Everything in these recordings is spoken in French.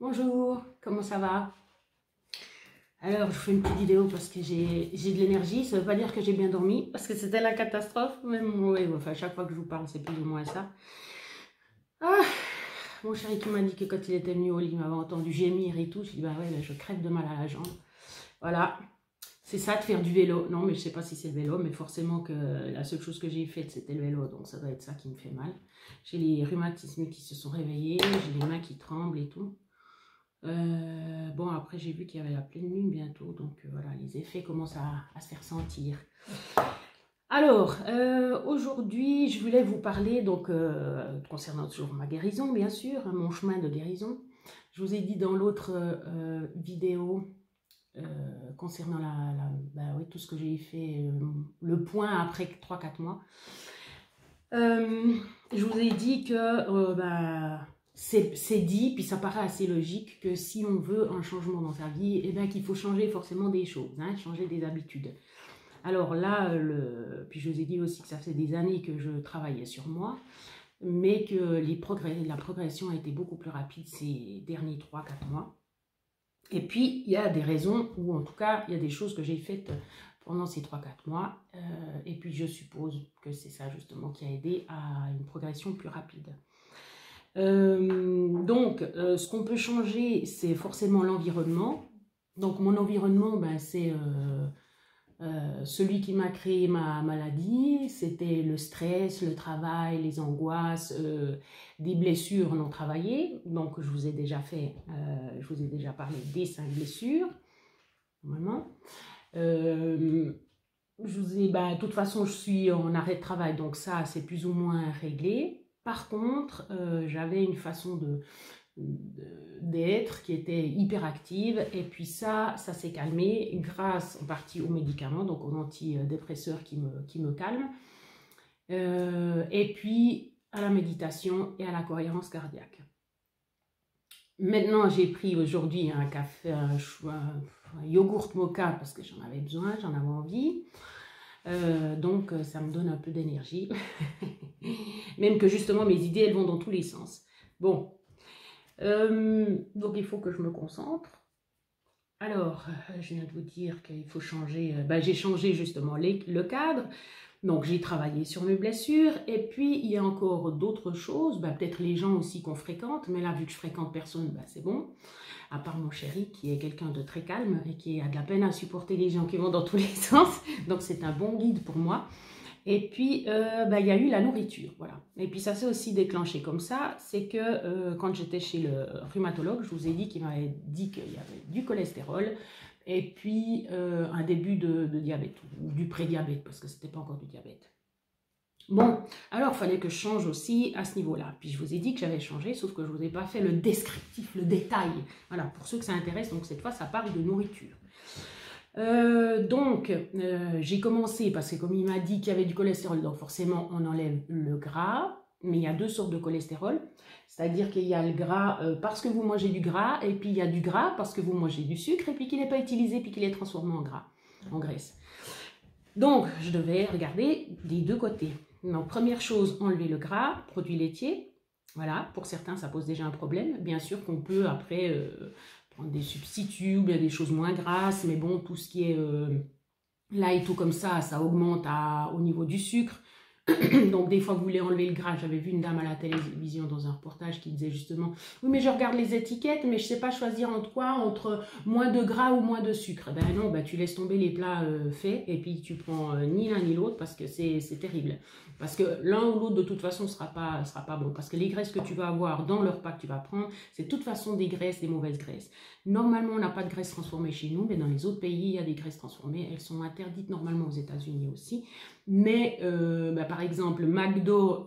Bonjour, comment ça va? Alors, je fais une petite vidéo parce que j'ai de l'énergie. Ça ne veut pas dire que j'ai bien dormi, parce que c'était la catastrophe. Mais ouais, enfin, chaque fois que je vous parle, c'est plus ou moins ça. Ah, mon chéri qui m'a dit que quand il était venu au lit, il m'avait entendu gémir et tout. Je dis, bah ouais, là, je crève de mal à la jambe. Voilà, c'est ça de faire du vélo. Non, mais je sais pas si c'est le vélo, mais forcément que la seule chose que j'ai faite, c'était le vélo. Donc, ça doit être ça qui me fait mal. J'ai les rhumatismes qui se sont réveillés, j'ai les mains qui tremblent et tout. Bon, après, j'ai vu qu'il y avait la pleine lune bientôt, donc voilà, les effets commencent à se faire sentir. Alors, aujourd'hui, je voulais vous parler, donc, concernant toujours ma guérison, bien sûr, hein, mon chemin de guérison. Je vous ai dit dans l'autre vidéo, concernant bah, oui, tout ce que j'ai fait, le point après 3-4 mois. Je vous ai dit que bah, c'est dit, puis ça paraît assez logique que si on veut un changement dans sa vie, eh bien qu'il faut changer forcément des choses, hein, changer des habitudes. Alors là, puis je vous ai dit aussi que ça fait des années que je travaillais sur moi, mais que la progression a été beaucoup plus rapide ces derniers 3-4 mois. Et puis, il y a des raisons, ou en tout cas, il y a des choses que j'ai faites pendant ces 3-4 mois. Et puis, je suppose que c'est ça, justement, qui a aidé à une progression plus rapide. Donc, ce qu'on peut changer, c'est forcément l'environnement. Donc, mon environnement, ben, c'est celui qui m'a créé ma maladie. C'était le stress, le travail, les angoisses, des blessures non travaillées. Donc, je vous ai déjà parlé des 5 blessures, normalement. Je vous ai, de toute façon, je suis en arrêt de travail, donc ça, c'est plus ou moins réglé. Par contre, j'avais une façon d'être qui était hyperactive, et puis ça s'est calmé grâce en partie aux médicaments, donc aux antidépresseurs qui me calment, et puis à la méditation et à la cohérence cardiaque. Maintenant, j'ai pris aujourd'hui un café, un yogourt mocha parce que j'en avais besoin, j'en avais envie. Donc, ça me donne un peu d'énergie. Même que justement, mes idées, elles vont dans tous les sens. Bon, donc il faut que je me concentre. Alors, je viens de vous dire qu'il faut changer. J'ai changé justement le cadre. Donc, j'ai travaillé sur mes blessures. Et puis, il y a encore d'autres choses. Peut-être les gens aussi qu'on fréquente. Mais là, vu que je fréquente personne, c'est bon. À part mon chéri, qui est quelqu'un de très calme et qui a de la peine à supporter les gens qui vont dans tous les sens. Donc, c'est un bon guide pour moi. Et puis, il y a eu la nourriture, voilà. Et puis, ça s'est aussi déclenché comme ça. C'est que quand j'étais chez le rhumatologue, je vous ai dit qu'il m'avait dit qu'il y avait du cholestérol et puis un début de diabète, ou du prédiabète, parce que ce n'était pas encore du diabète. Bon, alors il fallait que je change aussi à ce niveau-là. Puis je vous ai dit que j'avais changé, sauf que je ne vous ai pas fait le descriptif, le détail. Voilà, pour ceux que ça intéresse, donc cette fois, ça parle de nourriture. J'ai commencé parce que comme il m'a dit qu'il y avait du cholestérol, donc forcément on enlève le gras, mais il y a 2 sortes de cholestérol, c'est-à-dire qu'il y a le gras parce que vous mangez du gras, et puis il y a du gras parce que vous mangez du sucre, et puis qu'il n'est pas utilisé, puis qu'il est transformé en gras, en graisse. Donc je devais regarder des 2 côtés. Donc première chose, enlever le gras, produits laitiers, voilà, pour certains ça pose déjà un problème, bien sûr qu'on peut après des substituts ou bien des choses moins grasses, mais bon, tout ce qui est là et tout comme ça augmente au niveau du sucre. Donc des fois vous voulez enlever le gras. J'avais vu une dame à la télévision dans un reportage qui disait justement oui mais je regarde les étiquettes mais je sais pas choisir entre quoi, entre moins de gras ou moins de sucre. Ben non, tu laisses tomber les plats faits et puis tu prends ni l'un ni l'autre parce que c'est terrible. Parce que l'un ou l'autre de toute façon sera pas bon, parce que les graisses que tu vas avoir dans le repas que tu vas prendre, c'est de toute façon des graisses, des mauvaises graisses. Normalement on n'a pas de graisse transformée chez nous, mais dans les autres pays il y a des graisses transformées. Elles sont interdites normalement aux États-Unis aussi. Mais par exemple, McDo,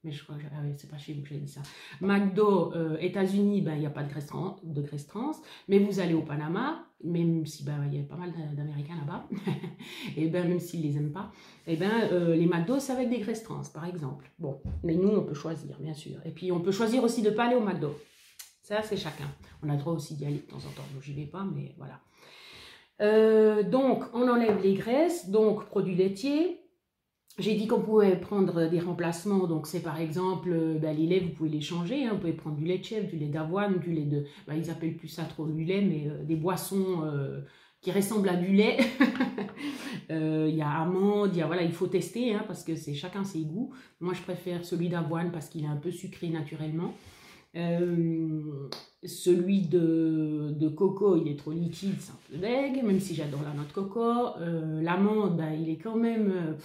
mais je crois que c'est pas chez vous que j'ai dit ça. McDo, États-Unis, il n'y a pas de graisse trans, mais vous allez au Panama, même si il y a pas mal d'Américains là-bas, et même s'ils les aiment pas, les McDo c'est avec des graisses trans, par exemple. Bon, mais nous on peut choisir, bien sûr. Et puis on peut choisir aussi de ne pas aller au McDo. Ça c'est chacun. On a le droit aussi d'y aller de temps en temps. Donc j'y vais pas, mais voilà. Donc, on enlève les graisses, donc produits laitiers, J'ai dit qu'on pouvait prendre des remplacements, donc c'est par exemple, les laits, vous pouvez les changer, hein, vous pouvez prendre du lait de chèvre, du lait d'avoine, du lait de... ils appellent plus ça trop du lait, mais des boissons qui ressemblent à du lait. Il y a amande, voilà, il faut tester, hein, parce que c'est chacun ses goûts. Moi, je préfère celui d'avoine parce qu'il est un peu sucré naturellement. Celui de coco, il est trop liquide, c'est un peu deg, même si j'adore la noix de coco. L'amande, il est quand même...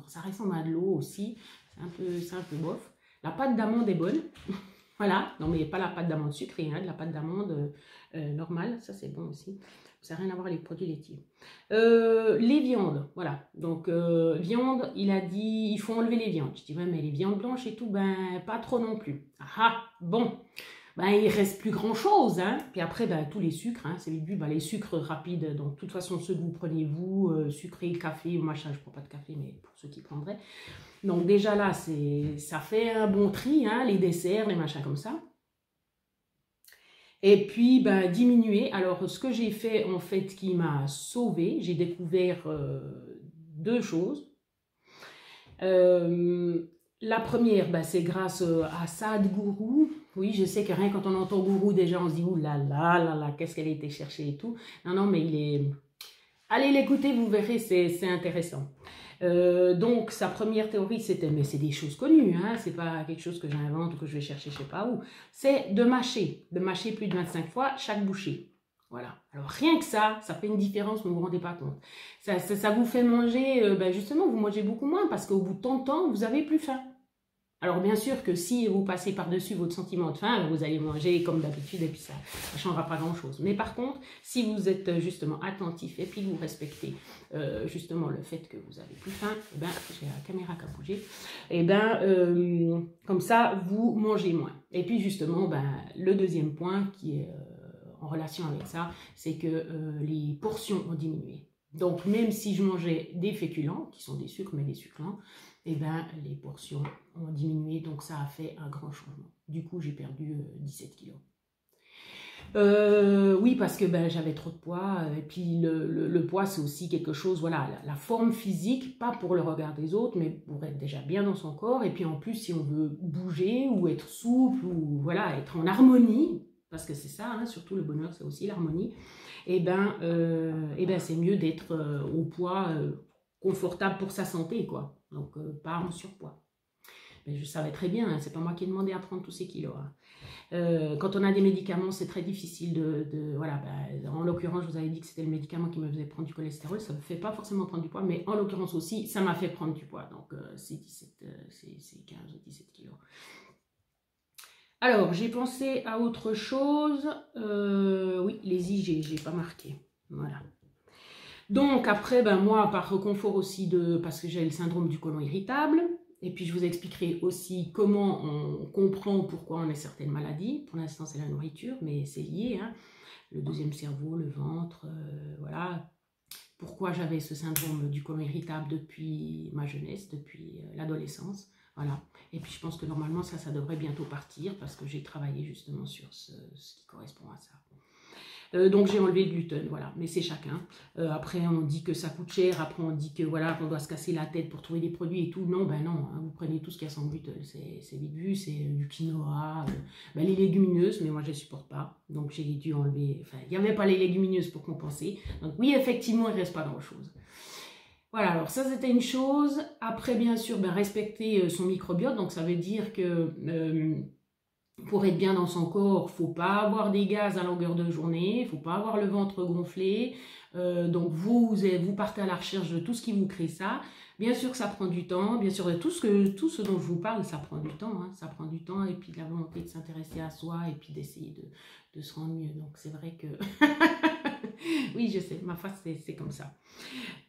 ça ressemble à de l'eau aussi, c'est un peu bof. La pâte d'amande est bonne, voilà, non mais pas la pâte d'amande sucrée, hein, de la pâte d'amande normale, ça c'est bon aussi. Ça n'a rien à voir avec les produits laitiers. Les viandes, voilà. Donc, viande, il a dit, il faut enlever les viandes. Je dis, ouais, mais les viandes blanches et tout, pas trop non plus. Ah, bon. Il reste plus grand-chose, hein. Puis après, tous les sucres, hein, c'est le but, les sucres rapides. Donc, de toute façon, ceux que vous prenez, vous, sucré, café, machin, je ne prends pas de café, mais pour ceux qui prendraient. Donc, déjà là, ça fait un bon tri, hein, les desserts, les machins comme ça. Et puis, diminuer. Alors, ce que j'ai fait, en fait, qui m'a sauvée, j'ai découvert deux choses. La première, c'est grâce à Sadhguru. Oui, je sais que rien quand on entend gourou, déjà, on se dit, ouh là là, qu'est-ce qu'elle a été chercher et tout. Non, mais il est... Allez l'écouter, vous verrez, c'est intéressant. Donc, sa première théorie, c'était, mais c'est des choses connues, hein, c'est pas quelque chose que j'invente ou que je vais chercher je sais pas où, c'est de mâcher plus de 25 fois chaque bouchée. Voilà. Alors, rien que ça fait une différence, mais vous ne vous rendez pas compte. Ça vous fait manger, justement, vous mangez beaucoup moins parce qu'au bout de tant de temps, vous n'avez plus faim. Alors bien sûr que si vous passez par-dessus votre sentiment de faim, vous allez manger comme d'habitude et puis ça ne changera pas grand-chose. Mais par contre, si vous êtes justement attentif et puis vous respectez justement le fait que vous avez plus faim, j'ai la caméra qui a bougé, comme ça, vous mangez moins. Et puis justement, le deuxième point qui est en relation avec ça, c'est que les portions ont diminué. Donc même si je mangeais des féculents, qui sont des sucres, mais des succulents, les portions ont diminué, donc ça a fait un grand changement. Du coup, j'ai perdu 17 kilos. Oui, parce que j'avais trop de poids, et puis le poids, c'est aussi quelque chose, voilà, la forme physique, pas pour le regard des autres, mais pour être déjà bien dans son corps, et puis en plus, si on veut bouger, ou être souple, ou voilà, être en harmonie, parce que c'est ça, hein, surtout le bonheur, c'est aussi l'harmonie, c'est mieux d'être au poids confortable pour sa santé, quoi. Donc, pas en surpoids. Mais je savais très bien, hein, c'est pas moi qui ai demandé à prendre tous ces kilos. Hein. Quand on a des médicaments, c'est très difficile voilà, en l'occurrence, je vous avais dit que c'était le médicament qui me faisait prendre du cholestérol. Ça ne me fait pas forcément prendre du poids, mais en l'occurrence aussi, ça m'a fait prendre du poids. Donc, c'est 15 ou 17 kilos. Alors, j'ai pensé à autre chose. Oui, les IG, j'ai pas marqué. Voilà. Donc après, moi, par reconfort aussi, parce que j'ai le syndrome du côlon irritable, et puis je vous expliquerai aussi comment on comprend pourquoi on a certaines maladies. Pour l'instant, c'est la nourriture, mais c'est lié, hein. Le deuxième cerveau, le ventre, voilà. Pourquoi j'avais ce syndrome du côlon irritable depuis ma jeunesse, depuis l'adolescence, voilà. Et puis je pense que normalement, ça devrait bientôt partir, parce que j'ai travaillé justement sur ce qui correspond à ça. Donc j'ai enlevé le gluten, voilà, mais c'est chacun. Après on dit que ça coûte cher, après on dit que voilà qu'on doit se casser la tête pour trouver des produits et tout. Non, non, hein, vous prenez tout ce qu'il y a sans gluten, c'est vite vu, c'est du quinoa, les légumineuses, mais moi je ne les supporte pas, donc j'ai dû enlever, enfin il n'y avait pas les légumineuses pour compenser. Donc oui, effectivement, il ne reste pas grand-chose. Voilà, alors ça c'était une chose. Après bien sûr, respecter son microbiote, donc ça veut dire que... pour être bien dans son corps, il ne faut pas avoir des gaz à longueur de journée, il ne faut pas avoir le ventre gonflé. Donc vous partez à la recherche de tout ce qui vous crée ça. Bien sûr que ça prend du temps, bien sûr tout ce dont je vous parle, ça prend du temps. Hein, ça prend du temps et puis de la volonté de s'intéresser à soi et puis d'essayer de se rendre mieux. Donc c'est vrai que... oui, je sais, ma face c'est comme ça.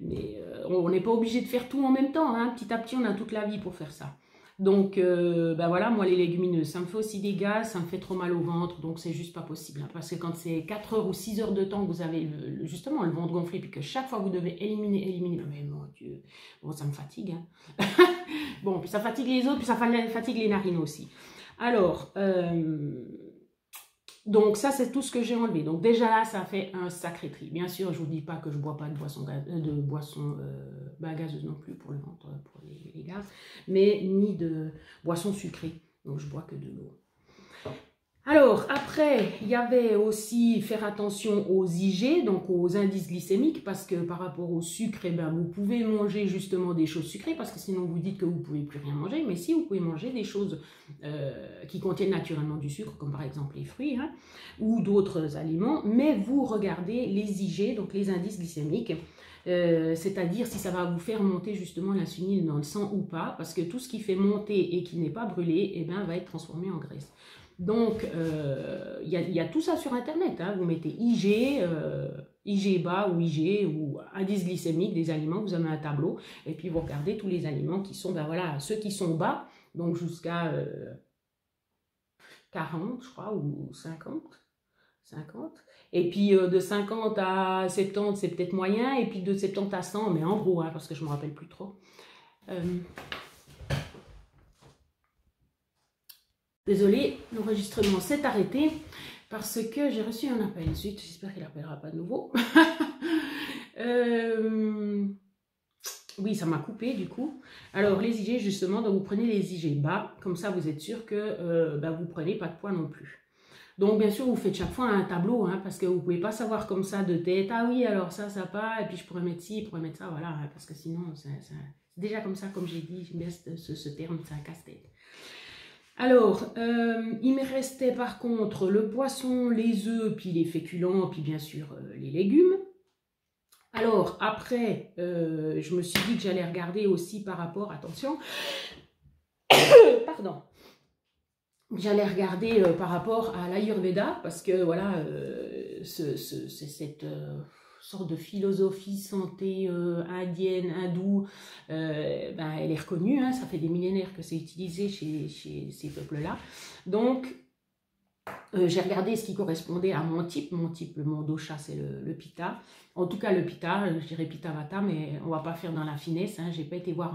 Mais on n'est pas obligé de faire tout en même temps. Hein. Petit à petit, on a toute la vie pour faire ça. Donc, voilà, moi, les légumineuses, ça me fait aussi des gaz, ça me fait trop mal au ventre, donc c'est juste pas possible. Hein, parce que quand c'est 4 heures ou 6 heures de temps que vous avez justement le ventre gonflé, puis que chaque fois vous devez éliminer, mais mon Dieu, bon, ça me fatigue. Hein. Bon, puis ça fatigue les autres, puis ça fatigue les narines aussi. Alors, Donc ça, c'est tout ce que j'ai enlevé. Donc déjà là, ça fait un sacré tri. Bien sûr, je vous dis pas que je bois pas de boisson gazeuse non plus pour le ventre, pour les gaz, mais ni de boisson sucrée. Donc je bois que de l'eau. Alors, après, il y avait aussi faire attention aux IG, donc aux indices glycémiques, parce que par rapport au sucre, eh ben, vous pouvez manger justement des choses sucrées, parce que sinon vous dites que vous ne pouvez plus rien manger, mais si vous pouvez manger des choses qui contiennent naturellement du sucre, comme par exemple les fruits, hein, ou d'autres aliments, mais vous regardez les IG, donc les indices glycémiques, c'est-à-dire si ça va vous faire monter justement l'insuline dans le sang ou pas, parce que tout ce qui fait monter et qui n'est pas brûlé, eh ben, va être transformé en graisse. Donc, il y a tout ça sur Internet. Hein. Vous mettez IG bas ou IG ou indice glycémique des aliments, vous avez un tableau, et puis vous regardez tous les aliments qui sont, ben voilà, ceux qui sont bas, donc jusqu'à 40, je crois, ou 50. Et puis de 50 à 70, c'est peut-être moyen, et puis de 70 à 100, mais en gros, hein, parce que je ne me rappelle plus trop. Désolée, l'enregistrement s'est arrêté parce que j'ai reçu un appel. Ensuite, j'espère qu'il n'appellera pas de nouveau. Oui, ça m'a coupé du coup. Alors, les IG, justement, donc vous prenez les IG bas. Comme ça, vous êtes sûr que vous ne prenez pas de poids non plus. Donc, bien sûr, vous faites chaque fois un tableau, hein, parce que vous ne pouvez pas savoir comme ça de tête. Ah oui, alors ça pas, et puis je pourrais mettre ci, je pourrais mettre ça, voilà. Hein, parce que sinon, c'est déjà comme ça, comme j'ai dit, j'aime bien ce terme, c'est un casse-tête. Alors, il me restait par contre le poisson, les œufs, puis les féculents, puis bien sûr les légumes. Alors, après, je me suis dit que j'allais regarder aussi par rapport, attention, pardon, j'allais regarder par rapport à l'Ayurveda, parce que voilà, c'est cette sorte de philosophie santé indienne, hindoue, ben, elle est reconnue, hein, ça fait des millénaires que c'est utilisé chez ces peuples-là. Donc, j'ai regardé ce qui correspondait à mon type, mon dosha, c'est le Pitta. En tout cas, le Pitta, je dirais Pitta Vata, mais on ne va pas faire dans la finesse. Hein. Je n'ai pas été voir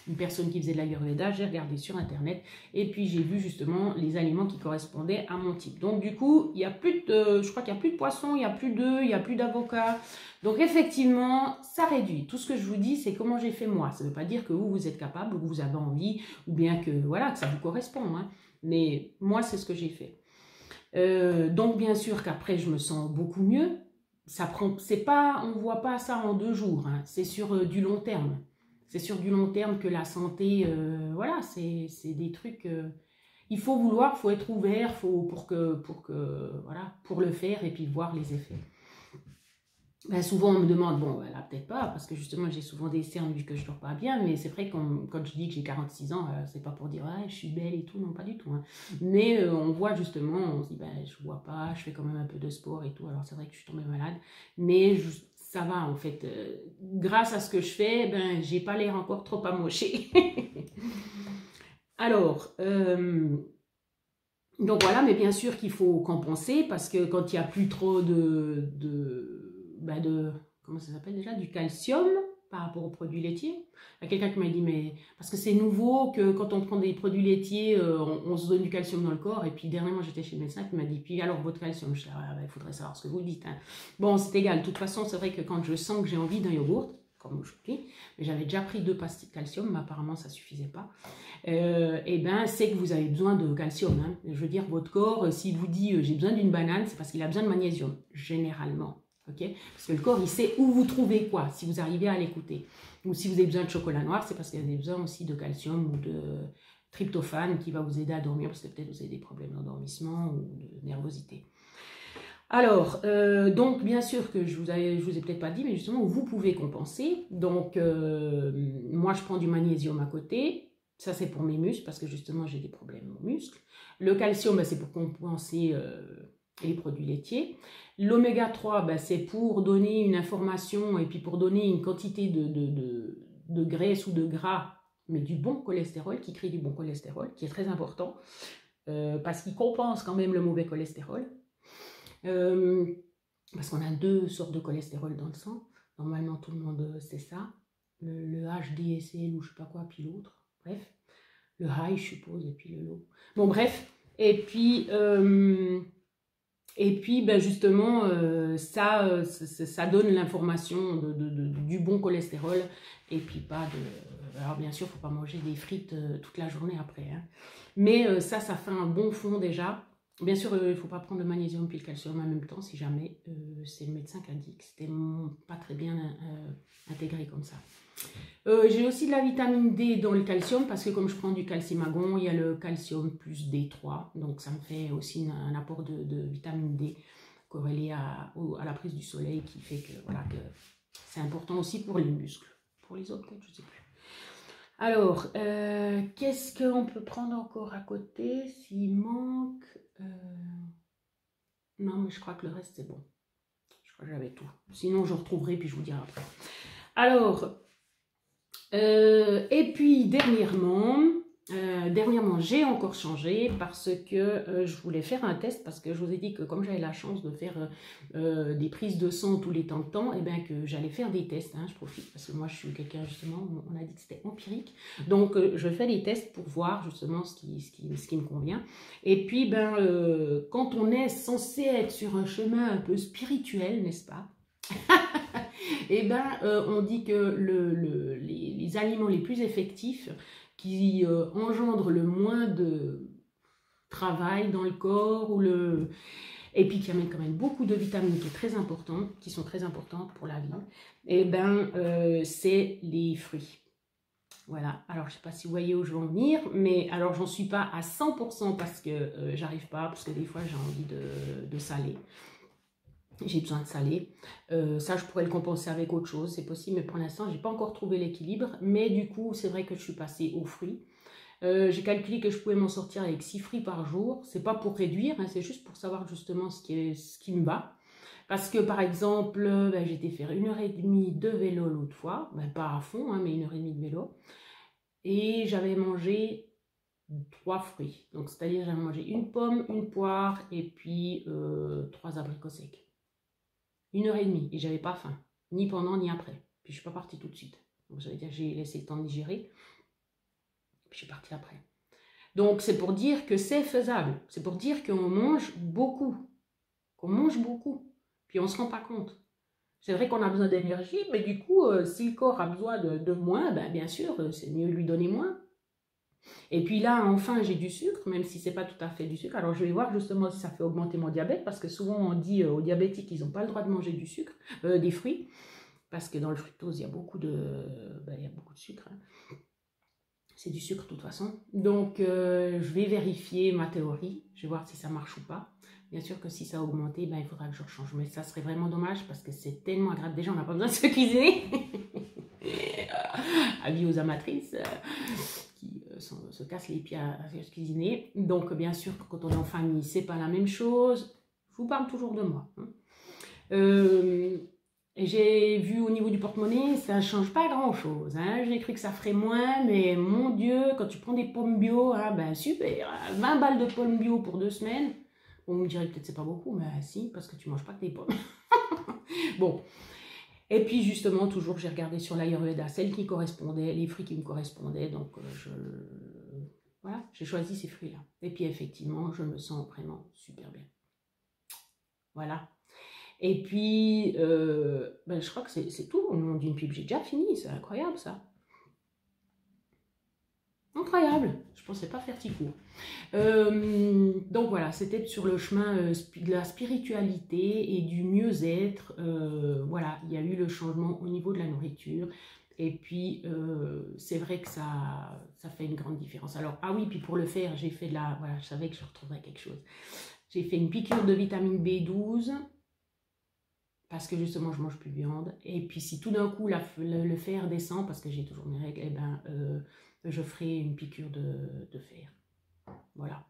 une personne qui faisait de l'Ayurveda, j'ai regardé sur Internet et puis j'ai vu justement les aliments qui correspondaient à mon type. Donc du coup, il y a plus de, je crois qu'il n'y a plus de poisson, il n'y a plus d'œufs, il n'y a plus d'avocat. Donc effectivement, ça réduit. Tout ce que je vous dis, c'est comment j'ai fait moi. Ça ne veut pas dire que vous êtes capable, ou que vous avez envie, ou bien que, voilà, que ça vous correspond. Hein. Mais moi, c'est ce que j'ai fait. Donc bien sûr qu'après je me sens beaucoup mieux. Ça prend, c'est pas, on voit pas ça en 2 jours. Hein. C'est sur du long terme. C'est sur du long terme que la santé, voilà, c'est des trucs. Il faut vouloir, faut être ouvert, faut pour voilà, pour le faire et puis voir les effets. Ben souvent on me demande, bon là peut-être pas, parce que justement j'ai souvent des cernes vu que je dors pas bien, mais c'est vrai que quand je dis que j'ai 46 ans, c'est pas pour dire ouais, je suis belle et tout, non pas du tout. Hein. Mais on voit justement, on se dit ben je vois pas, je fais quand même un peu de sport et tout, alors c'est vrai que je suis tombée malade, mais ça va en fait. Grâce à ce que je fais, ben j'ai pas l'air encore trop amochée. Alors, donc voilà, mais bien sûr qu'il faut compenser parce que quand il n'y a plus trop comment ça s'appelle déjà, du calcium par rapport aux produits laitiers. Il y a quelqu'un qui m'a dit, mais parce que c'est nouveau que quand on prend des produits laitiers, on se donne du calcium dans le corps. Et puis dernièrement, j'étais chez le médecin qui m'a dit, puis alors votre calcium, je dis, ah, il faudrait savoir ce que vous dites. Hein. Bon, c'est égal. De toute façon, c'est vrai que quand je sens que j'ai envie d'un yogourt, comme aujourd'hui, mais j'avais déjà pris 2 pastilles de calcium, mais apparemment ça ne suffisait pas. Et ben c'est que vous avez besoin de calcium. Hein. Je veux dire, votre corps, s'il vous dit j'ai besoin d'une banane, c'est parce qu'il a besoin de magnésium, généralement. Okay, parce que le corps, il sait où vous trouvez quoi, si vous arrivez à l'écouter. Ou si vous avez besoin de chocolat noir, c'est parce qu'il y a des besoins aussi de calcium ou de tryptophane qui va vous aider à dormir, parce que peut-être vous avez des problèmes d'endormissement ou de nervosité. Alors, donc bien sûr que je vous ai peut-être pas dit, mais justement, vous pouvez compenser. Donc, moi, je prends du magnésium à côté. Ça, c'est pour mes muscles, parce que justement, j'ai des problèmes aux muscles. Le calcium, ben, c'est pour compenser les produits laitiers. L'oméga 3, ben, c'est pour donner une information et puis pour donner une quantité de graisse ou de gras, mais du bon cholestérol, qui crée du bon cholestérol, qui est très important, parce qu'il compense quand même le mauvais cholestérol. Parce qu'on a 2 sortes de cholestérol dans le sang. Normalement, tout le monde sait ça. Le HDSL ou je sais pas quoi, puis l'autre. Bref. Le high, je suppose, et puis le low. Bon, bref. Et puis, ben justement, ça donne l'information du bon cholestérol. Et puis pas de... Alors bien sûr, il ne faut pas manger des frites toute la journée après. Hein. Mais ça fait un bon fond déjà. Bien sûr, il ne faut pas prendre le magnésium puis le calcium en même temps, si jamais. C'est le médecin qui a dit que c'était pas très bien intégré comme ça. J'ai aussi de la vitamine D dans le calcium parce que comme je prends du calcimagon, il y a le calcium plus D3. Donc ça me fait aussi un apport de vitamine D corrélé à la prise du soleil qui fait que, voilà, que c'est important aussi pour les muscles. Pour les autres, je ne sais plus. Alors, qu'est-ce qu'on peut prendre encore à côté s'il manque Non, mais je crois que le reste c'est bon. Je crois que j'avais tout. Sinon, je retrouverai puis je vous dirai après. Alors... et puis dernièrement, j'ai encore changé parce que je voulais faire un test parce que je vous ai dit que comme j'avais la chance de faire des prises de sang tous les temps de temps, et bien que j'allais faire des tests, hein, je profite parce que moi je suis quelqu'un justement, on a dit que c'était empirique, donc je fais des tests pour voir justement ce qui me convient. Et puis ben, quand on est censé être sur un chemin un peu spirituel, n'est-ce pas? Eh ben, on dit que les aliments les plus effectifs qui engendrent le moins de travail dans le corps et puis qui amènent quand même beaucoup de vitamines qui sont très importantes pour la vie, eh ben, c'est les fruits. Voilà, alors je ne sais pas si vous voyez où je veux en venir, mais alors j'en suis pas à 100% parce que j'arrive pas, parce que des fois j'ai envie de saler. J'ai besoin de saler. Ça, je pourrais le compenser avec autre chose, c'est possible, mais pour l'instant, je n'ai pas encore trouvé l'équilibre. Mais du coup, c'est vrai que je suis passée aux fruits. J'ai calculé que je pouvais m'en sortir avec 6 fruits par jour. C'est pas pour réduire, hein, c'est juste pour savoir justement ce qui me va. Parce que, par exemple, ben, j'ai été faire 1h30 de vélo l'autre fois. Ben, pas à fond, hein, mais 1h30 de vélo. Et j'avais mangé 3 fruits. Donc, c'est-à-dire, j'avais mangé une pomme, une poire et puis 3 abricots secs. 1h30 et j'avais pas faim, ni pendant ni après. Puis je suis pas partie tout de suite. Donc ça veut dire que j'ai laissé le temps de digérer. Puis je suis partie après. Donc c'est pour dire que c'est faisable. C'est pour dire qu'on mange beaucoup. Qu'on mange beaucoup. Puis on se rend pas compte. C'est vrai qu'on a besoin d'énergie, mais du coup, si le corps a besoin de moins, ben bien sûr, c'est mieux lui donner moins. Et puis là, enfin, j'ai du sucre, même si c'est pas tout à fait du sucre. Alors je vais voir justement si ça fait augmenter mon diabète, parce que souvent on dit aux diabétiques qu'ils n'ont pas le droit de manger du sucre, des fruits, parce que dans le fructose, il y a beaucoup de sucre. Hein. C'est du sucre de toute façon. Donc je vais vérifier ma théorie, je vais voir si ça marche ou pas. Bien sûr que si ça a augmenté, ben, il faudra que je rechange. Mais ça serait vraiment dommage parce que c'est tellement agréable. Déjà, on n'a pas besoin de se cuisiner. Avis aux amatrices qui se cassent les pieds à se cuisiner. Donc, bien sûr, quand on est en famille, c'est pas la même chose. Je vous parle toujours de moi. Hein. J'ai vu au niveau du porte-monnaie, ça ne change pas grand-chose. Hein. J'ai cru que ça ferait moins, mais mon Dieu, quand tu prends des pommes bio, hein, ben super, 20 balles de pommes bio pour 2 semaines. On me dirait peut-être c'est pas beaucoup, mais si, parce que tu manges pas que des pommes. Bon. Et puis justement, toujours, j'ai regardé sur l'Ayurveda, celles qui correspondaient, les fruits qui me correspondaient. Donc, voilà, j'ai choisi ces fruits-là. Et puis effectivement, je me sens vraiment super bien. Voilà. Et puis, ben, je crois que c'est tout au nom d'une pipe. J'ai déjà fini, c'est incroyable ça. Incroyable, je pensais pas faire si court. Donc voilà, c'était sur le chemin de la spiritualité et du mieux-être. Voilà, il y a eu le changement au niveau de la nourriture. Et puis, c'est vrai que ça fait une grande différence. Alors, ah oui, puis pour le faire, j'ai fait de la... Voilà, je savais que je retrouverais quelque chose. J'ai fait une piqûre de vitamine B12 parce que justement, je mange plus de viande. Et puis, si tout d'un coup, le fer descend, parce que j'ai toujours mes règles, eh ben, je ferai une piqûre de fer. Voilà.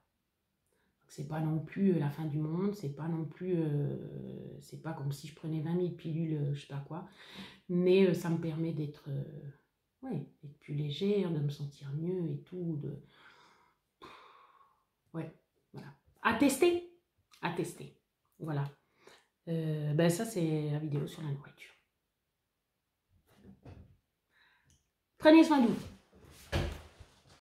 C'est pas non plus la fin du monde, c'est pas non plus, c'est pas comme si je prenais 20 000 pilules, je sais pas quoi, mais ça me permet d'être d'être plus légère, de me sentir mieux et tout, ouais, voilà. À tester, voilà. Ben ça c'est la vidéo sur la nourriture. Prenez soin de vous.